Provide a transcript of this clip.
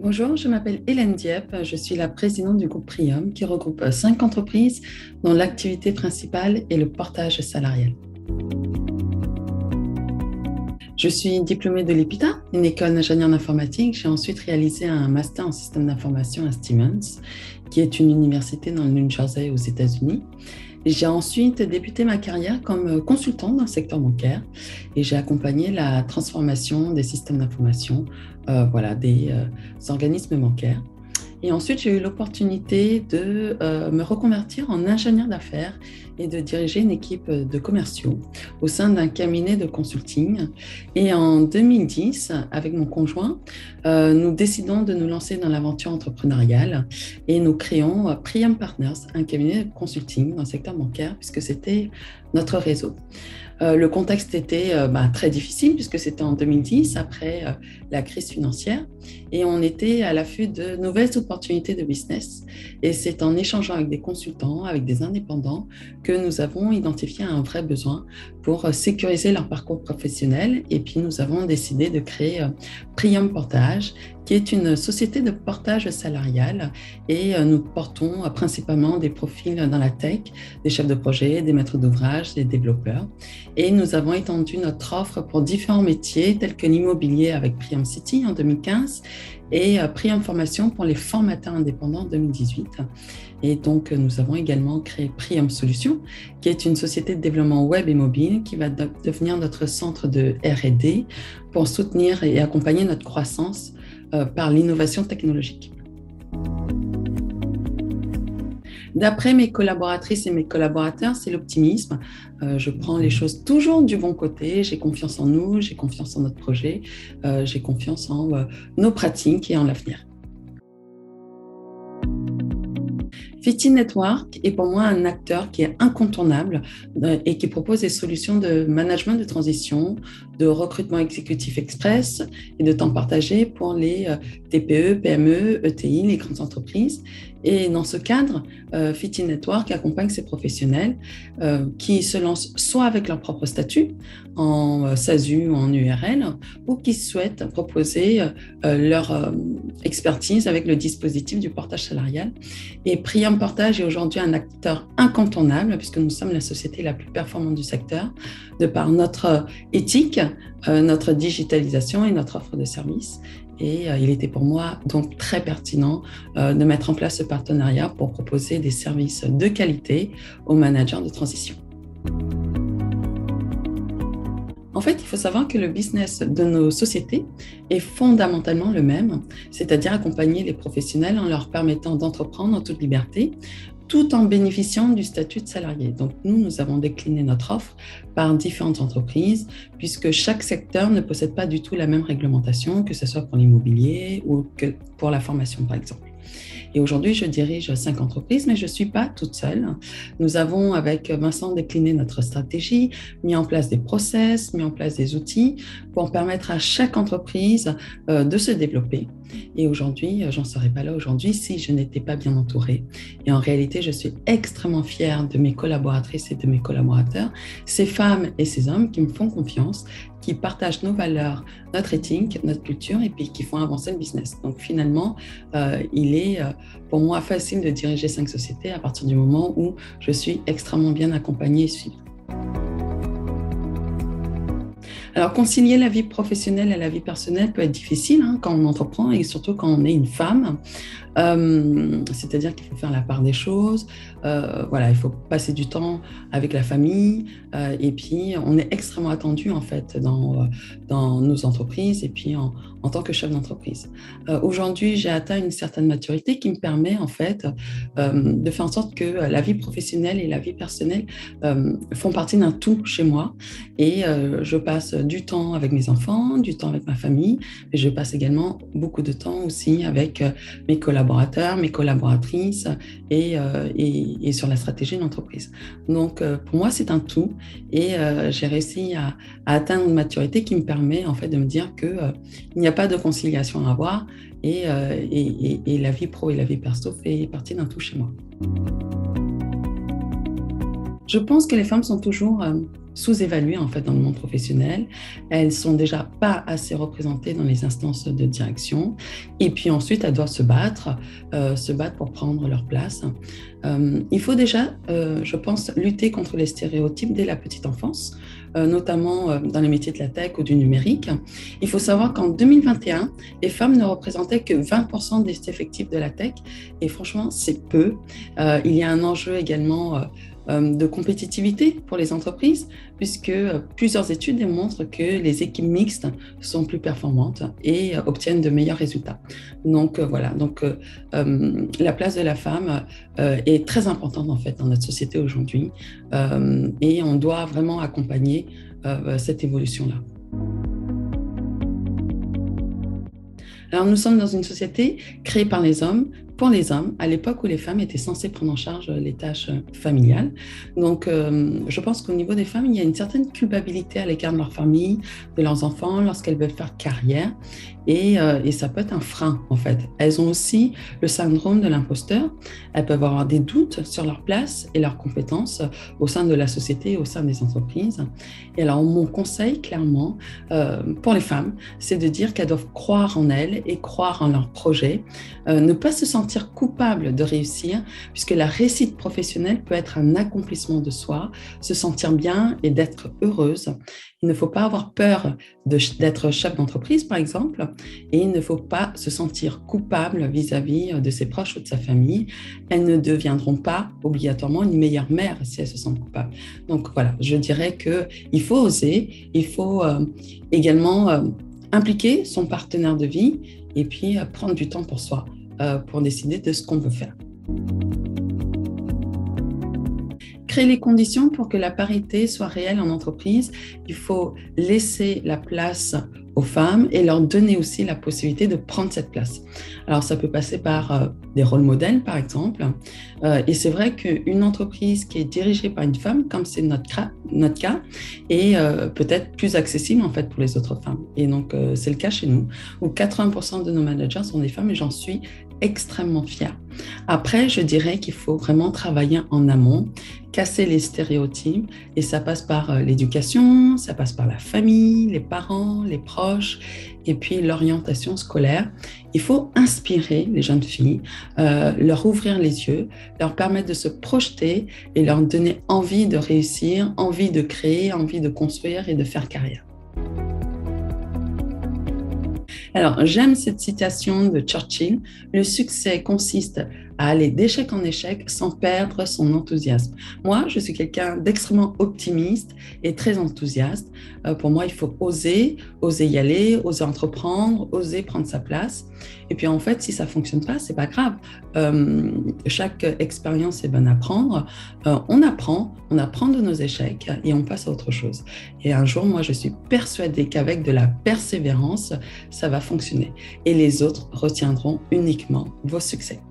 Bonjour, je m'appelle Hélène Dieppe, je suis la présidente du groupe Prium qui regroupe 5 entreprises dont l'activité principale est le portage salarial. Je suis diplômée de l'EPITA, une école d'ingénieur informatique. J'ai ensuite réalisé un master en système d'information à Stevens, qui est une université dans le New Jersey aux États-Unis. J'ai ensuite débuté ma carrière comme consultante dans le secteur bancaire et j'ai accompagné la transformation des systèmes d'information des organismes bancaires. Et ensuite, j'ai eu l'opportunité de me reconvertir en ingénieur d'affaires et de diriger une équipe de commerciaux au sein d'un cabinet de consulting. Et en 2010, avec mon conjoint, nous décidons de nous lancer dans l'aventure entrepreneuriale et nous créons Prium Partners, un cabinet de consulting dans le secteur bancaire, puisque c'était notre réseau. Le contexte était très difficile puisque c'était en 2010, après la crise financière, et on était à l'affût de nouvelles opportunités de business. Et c'est en échangeant avec des consultants, avec des indépendants, que nous avons identifié un vrai besoin pour sécuriser leur parcours professionnel. Et puis nous avons décidé de créer Prium Portage, qui est une société de portage salarial, et nous portons principalement des profils dans la tech, des chefs de projet, des maîtres d'ouvrage, des développeurs. Et nous avons étendu notre offre pour différents métiers tels que l'immobilier avec Prium City en 2015 et Prium Formation pour les formateurs indépendants en 2018. Et donc, nous avons également créé Prium Solutions, qui est une société de développement web et mobile qui va devenir notre centre de R&D pour soutenir et accompagner notre croissance par l'innovation technologique. D'après mes collaboratrices et mes collaborateurs, c'est l'optimisme. Je prends les choses toujours du bon côté. J'ai confiance en nous, j'ai confiance en notre projet, j'ai confiance en nos pratiques et en l'avenir. Fiti Network est pour moi un acteur qui est incontournable et qui propose des solutions de management de transition, de recrutement exécutif express et de temps partagé pour les TPE, PME, ETI, les grandes entreprises. Et dans ce cadre, Fiti Network accompagne ces professionnels qui se lancent soit avec leur propre statut, en SASU ou en URL, ou qui souhaitent proposer leur expertise avec le dispositif du portage salarial. Et Prium Portage est aujourd'hui un acteur incontournable puisque nous sommes la société la plus performante du secteur de par notre éthique, notre digitalisation et notre offre de services. Et il était pour moi donc très pertinent de mettre en place ce partenariat pour proposer des services de qualité aux managers de transition. En fait, il faut savoir que le business de nos sociétés est fondamentalement le même, c'est-à-dire accompagner les professionnels en leur permettant d'entreprendre en toute liberté, tout en bénéficiant du statut de salarié. Donc nous avons décliné notre offre par différentes entreprises, puisque chaque secteur ne possède pas du tout la même réglementation, que ce soit pour l'immobilier ou que pour la formation, par exemple. Et aujourd'hui, je dirige 5 entreprises, mais je ne suis pas toute seule. Nous avons, avec Vincent, décliné notre stratégie, mis en place des process, mis en place des outils pour permettre à chaque entreprise de se développer. Et aujourd'hui, j'en serais pas là aujourd'hui si je n'étais pas bien entourée. Et en réalité, je suis extrêmement fière de mes collaboratrices et de mes collaborateurs, ces femmes et ces hommes qui me font confiance, qui partagent nos valeurs, notre éthique, notre culture et puis qui font avancer le business. Donc finalement, il est pour moi facile de diriger 5 sociétés à partir du moment où je suis extrêmement bien accompagnée et suivie. Alors, concilier la vie professionnelle et la vie personnelle peut être difficile quand on entreprend et surtout quand on est une femme. C'est-à-dire qu'il faut faire la part des choses. Il faut passer du temps avec la famille et puis on est extrêmement attendu en fait dans nos entreprises et puis en tant que chef d'entreprise. Aujourd'hui, j'ai atteint une certaine maturité qui me permet en fait de faire en sorte que la vie professionnelle et la vie personnelle font partie d'un tout chez moi et je passe du temps avec mes enfants, du temps avec ma famille, mais je passe également beaucoup de temps aussi avec mes collaborateurs, mes collaboratrices et sur la stratégie de l'entreprise. Donc, pour moi, c'est un tout et j'ai réussi à atteindre une maturité qui me permet en fait de me dire qu'il n'y a pas de conciliation à avoir et la vie pro et la vie perso fait partie d'un tout chez moi. Je pense que les femmes sont toujours sous-évaluées en fait dans le monde professionnel. Elles sont déjà pas assez représentées dans les instances de direction. Et puis ensuite, elles doivent se battre pour prendre leur place. Il faut déjà, je pense, lutter contre les stéréotypes dès la petite enfance, notamment dans les métiers de la tech ou du numérique. Il faut savoir qu'en 2021, les femmes ne représentaient que 20% des effectifs de la tech. Et franchement, c'est peu. Il y a un enjeu également de compétitivité pour les entreprises, puisque plusieurs études démontrent que les équipes mixtes sont plus performantes et obtiennent de meilleurs résultats. Donc voilà, la place de la femme est très importante en fait dans notre société aujourd'hui et on doit vraiment accompagner cette évolution-là. Alors, nous sommes dans une société créée par les hommes, pour les hommes, à l'époque où les femmes étaient censées prendre en charge les tâches familiales. Donc, je pense qu'au niveau des femmes, il y a une certaine culpabilité à l'égard de leur famille, de leurs enfants, lorsqu'elles veulent faire carrière. Et ça peut être un frein, en fait. Elles ont aussi le syndrome de l'imposteur. Elles peuvent avoir des doutes sur leur place et leurs compétences au sein de la société, au sein des entreprises. Et alors, mon conseil, clairement, pour les femmes, c'est de dire qu'elles doivent croire en elles et croire en leurs projets, ne pas se sentir coupable de réussir, puisque la réussite professionnelle peut être un accomplissement de soi, se sentir bien et d'être heureuse. Il ne faut pas avoir peur d'être chef d'entreprise, par exemple, et il ne faut pas se sentir coupable vis-à-vis de ses proches ou de sa famille. Elles ne deviendront pas obligatoirement une meilleure mère si elles se sentent coupables. Donc voilà, je dirais qu'il faut oser, il faut également impliquer son partenaire de vie et puis prendre du temps pour soi, pour décider de ce qu'on veut faire. Créer les conditions pour que la parité soit réelle en entreprise, il faut laisser la place aux femmes et leur donner aussi la possibilité de prendre cette place. Alors, ça peut passer par des rôles modèles, par exemple. Et c'est vrai qu'une entreprise qui est dirigée par une femme, comme c'est notre cas, est peut-être plus accessible en fait pour les autres femmes. Et donc, c'est le cas chez nous, où 80% de nos managers sont des femmes et j'en suis extrêmement fière. Après, je dirais qu'il faut vraiment travailler en amont, casser les stéréotypes et ça passe par l'éducation, ça passe par la famille, les parents, les proches et puis l'orientation scolaire. Il faut inspirer les jeunes filles, leur ouvrir les yeux, leur permettre de se projeter et leur donner envie de réussir, envie de créer, envie de construire et de faire carrière. Alors, j'aime cette citation de Churchill. Le succès consiste à aller d'échec en échec sans perdre son enthousiasme. Moi, je suis quelqu'un d'extrêmement optimiste et très enthousiaste. Pour moi, il faut oser y aller, oser entreprendre, oser prendre sa place. Et puis en fait, si ça fonctionne pas, c'est pas grave. Chaque expérience est bonne à prendre. On apprend de nos échecs et on passe à autre chose. Et un jour, moi, je suis persuadée qu'avec de la persévérance, ça va fonctionner. Et les autres retiendront uniquement vos succès.